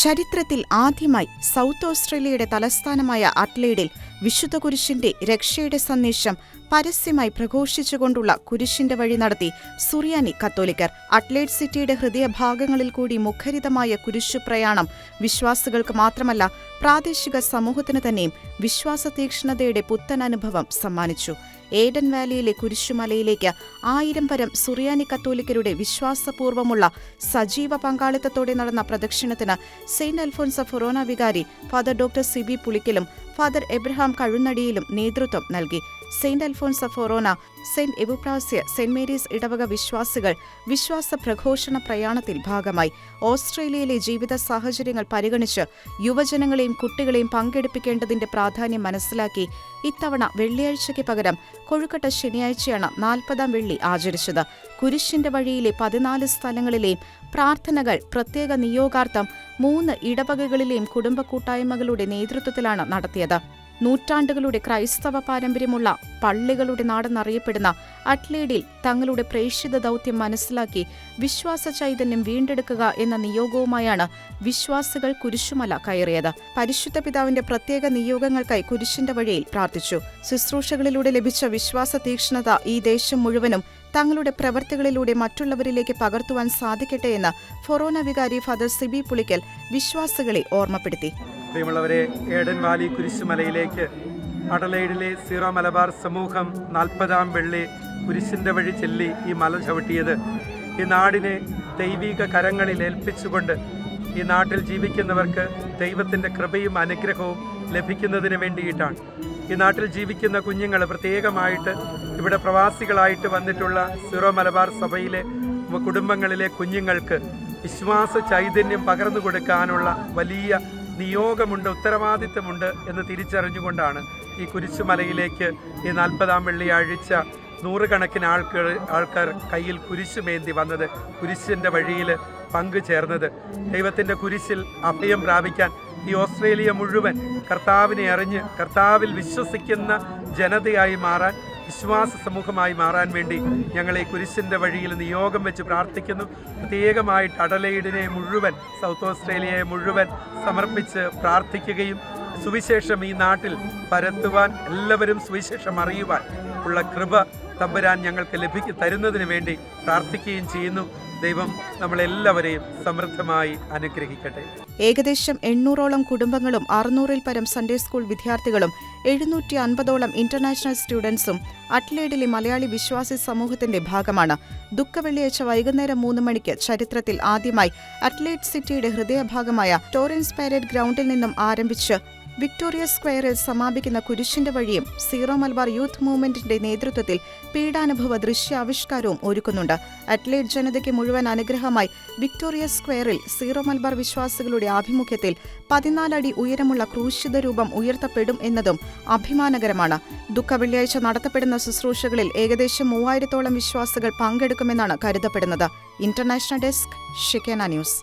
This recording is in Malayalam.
ചരിത്രത്തിൽ ആദ്യമായി സൗത്ത് ഓസ്ട്രേലിയയുടെ തലസ്ഥാനമായ അഡ്ലെയ്ഡിൽ വിശുദ്ധ കുരിശിന്റെ രക്ഷയുടെ സന്ദേശം പരസ്യമായി പ്രഘോഷിച്ചുകൊണ്ടുള്ള കുരിശിന്റെ വഴി നടത്തി സുറിയാനി കത്തോലിക്കർ. അഡ്ലെയ്ഡ് സിറ്റിയുടെ ഹൃദയഭാഗങ്ങളിൽ കൂടി മുഖരിതമായ കുരിശു പ്രയാണം വിശ്വാസികൾക്ക് മാത്രമല്ല പ്രാദേശിക സമൂഹത്തിന് തന്നെയും വിശ്വാസതീക്ഷ്ണതയുടെ പുത്തൻ അനുഭവം സമ്മാനിച്ചു. ഏഡൻ വാലിയിലെ കുരിശുമലയിലേക്ക് 1000 പരം സുറിയാനി കത്തോലിക്കരുടെ വിശ്വാസപൂർവ്വമുള്ള സജീവ പങ്കാളിത്തത്തോടെ നടന്ന പ്രദക്ഷിണത്തിന് സെന്റ് അൽഫോൻസ ഫൊറോന വികാരി ഫാദർ ഡോക്ടർ സിബി പുളിക്കലും ഫാദർ എബ്രഹാം കഴുന്നടിയിലും നേതൃത്വം നൽകി. സെന്റ് അൽഫോൻസ ഫൊറോന, സെന്റ് എബുപ്രാസ്യ, സെന്റ് മേരീസ് ഇടവക വിശ്വാസികൾ വിശ്വാസ പ്രഘോഷണ പ്രയാണത്തിൽ ഭാഗമായി. ഓസ്ട്രേലിയയിലെ ജീവിത സാഹചര്യങ്ങൾ പരിഗണിച്ച് യുവജനങ്ങളെയും കുട്ടികളെയും പങ്കെടുപ്പിക്കേണ്ടതിന്റെ പ്രാധാന്യം മനസ്സിലാക്കി ഇത്തവണ വെള്ളിയാഴ്ചയ്ക്ക് പകരം കൊഴുക്കട്ട ശനിയാഴ്ചയാണ് 40ാം വെള്ളി ആചരിച്ചത്. കുരിശിന്റെ വഴിയിലെ 14 സ്ഥലങ്ങളിലെയും പ്രാർത്ഥനകൾ പ്രത്യേക നിയോഗാർത്ഥം 3 ഇടവകകളിലെയും കുടുംബ കൂട്ടായ്മകളുടെ നേതൃത്വത്തിലാണ് നടത്തിയത്. നൂറ്റാണ്ടുകളുടെ ക്രൈസ്തവ പാരമ്പര്യമുള്ള പള്ളികളുടെ നാടെന്നറിയപ്പെടുന്ന അഡ്ലെയ്ഡിൽ തങ്ങളുടെ പ്രേക്ഷിത ദൗത്യം മനസ്സിലാക്കി വിശ്വാസ ചൈതന്യം വീണ്ടെടുക്കുക എന്ന നിയോഗവുമായാണ് വിശ്വാസികൾ കുരിശുമല കയറിയത്. പരിശുദ്ധ പിതാവിന്റെ പ്രത്യേക നിയോഗങ്ങൾക്കായി കുരിശിന്റെ വഴിയിൽ പ്രാർത്ഥിച്ചു. ശുശ്രൂഷകളിലൂടെ ലഭിച്ച വിശ്വാസ തീക്ഷ്ണത ഈ ദേശം മുഴുവനും തങ്ങളുടെ പ്രവർത്തികളിലൂടെ മറ്റുള്ളവരിലേക്ക് പകർത്തുവാൻ സാധിക്കട്ടെ എന്ന് ഫൊറോന വികാരി ഫാദർ സിബി പുളിക്കൽ വിശ്വാസികളെ ഓർമ്മപ്പെടുത്തി. പ്രിയമുള്ളവരെ, ഏഡൻ വാലി കുരിശുമലയിലേക്ക് അഡലെയ്ഡിലെ സീറോ മലബാർ സമൂഹം 40ാം വെള്ളി കുരിശിൻ്റെ വഴി ചെല്ലി ഈ മല ചവിട്ടിയത് ഈ നാടിനെ ദൈവിക കരങ്ങളിൽ ഏൽപ്പിച്ചുകൊണ്ട് ഈ നാട്ടിൽ ജീവിക്കുന്നവർക്ക് ദൈവത്തിൻ്റെ കൃപയും അനുഗ്രഹവും ലഭിക്കുന്നതിന് വേണ്ടിയിട്ടാണ്. ഈ നാട്ടിൽ ജീവിക്കുന്ന കുഞ്ഞുങ്ങൾ, പ്രത്യേകമായിട്ട് ഇവിടെ പ്രവാസികളായിട്ട് വന്നിട്ടുള്ള സീറോ മലബാർ സഭയിലെ കുടുംബങ്ങളിലെ കുഞ്ഞുങ്ങൾക്ക് വിശ്വാസ ചൈതന്യം പകർന്നു കൊടുക്കാനുള്ള വലിയ നിയോഗമുണ്ട്, ഉത്തരവാദിത്തമുണ്ട് എന്ന് തിരിച്ചറിഞ്ഞുകൊണ്ടാണ് ഈ കുരിശുമലയിലേക്ക് ഈ 40ാം വെള്ളിയാഴ്ച നൂറുകണക്കിന് ആൾക്കാർ കയ്യിൽ കുരിശുമേന്തി വന്നത്, കുരിശിൻ്റെ വഴിയിൽ പങ്കുചേർന്നത്. ദൈവത്തിൻ്റെ കുരിശിൽ അഭയം പ്രാപിക്കാൻ ഈ ഓസ്ട്രേലിയ മുഴുവൻ കർത്താവിനെ അറിഞ്ഞ് കർത്താവിൽ വിശ്വസിക്കുന്ന ജനതയായി മാറാൻ, വിശ്വാസ സമൂഹമായി മാറാൻ വേണ്ടി ഞങ്ങൾ ഈ കുരിശിൻ്റെ വഴിയിൽ നിയോഗം വെച്ച് പ്രാർത്ഥിക്കുന്നു. പ്രത്യേകമായിട്ട് അഡലെയ്ഡിനെ മുഴുവൻ, സൗത്ത് ഓസ്ട്രേലിയയെ മുഴുവൻ സമർപ്പിച്ച് പ്രാർത്ഥിക്കുകയും സുവിശേഷം ഈ നാട്ടിൽ പരത്തുവാൻ, എല്ലാവരും സുവിശേഷം അറിയുവാൻ ഉള്ള കൃപ തമ്പുരാൻ ഞങ്ങൾക്ക് തരുന്നതിന് വേണ്ടി പ്രാർത്ഥിക്കുകയും ചെയ്യുന്നു. ദൈവം നമ്മളെല്ലാവരെയും സമൃദ്ധമായി അനുഗ്രഹിക്കട്ടെ. ഏകദേശം 800ഓളം കുടുംബങ്ങളും 600-ൽ പരം സൺഡേ സ്കൂൾ വിദ്യാർത്ഥികളും 750ഓളം ഇന്റർനാഷണൽ സ്റ്റുഡൻസും അഡ്ലെയ്ഡിലെ മലയാളി വിശ്വാസി സമൂഹത്തിന്റെ ഭാഗമാണ്. ദുഃഖവെള്ളിയാഴ്ച വൈകുന്നേരം 3 മണിക്ക് ചരിത്രത്തിൽ ആദ്യമായി അഡ്ലെയ്ഡ് സിറ്റിയുടെ ഹൃദയഭാഗമായ ടോറൻസ് പരേഡ് ഗ്രൗണ്ടിൽ നിന്നും ആരംഭിച്ച് വിക്ടോറിയ സ്ക്വയറിൽ സമാപിക്കുന്ന കുരിശിന്റെ വഴിയും സീറോ മലബാർ യൂത്ത് മൂവ്മെന്റിന്റെ നേതൃത്വത്തിൽ പീഡാനുഭവ ദൃശ്യാവിഷ്കാരവും ഒരുക്കുന്നുണ്ട്. അഡ്ലെയ്ഡ് ജനതയ്ക്ക് മുഴുവൻ അനുഗ്രഹമായി വിക്ടോറിയ സ്ക്വയറിൽ സീറോ മലബാർ വിശ്വാസികളുടെ ആഭിമുഖ്യത്തിൽ 14 അടി ഉയരമുള്ള ക്രൂശിത രൂപം ഉയർത്തപ്പെടും എന്നതും അഭിമാനകരമാണ്. ദുഃഖവെള്ളിയാഴ്ച നടത്തപ്പെടുന്ന ശുശ്രൂഷകളിൽ ഏകദേശം 3000ഓളം വിശ്വാസികൾ പങ്കെടുക്കുമെന്നാണ് കരുതപ്പെടുന്നത്. International desk, Shekinah news.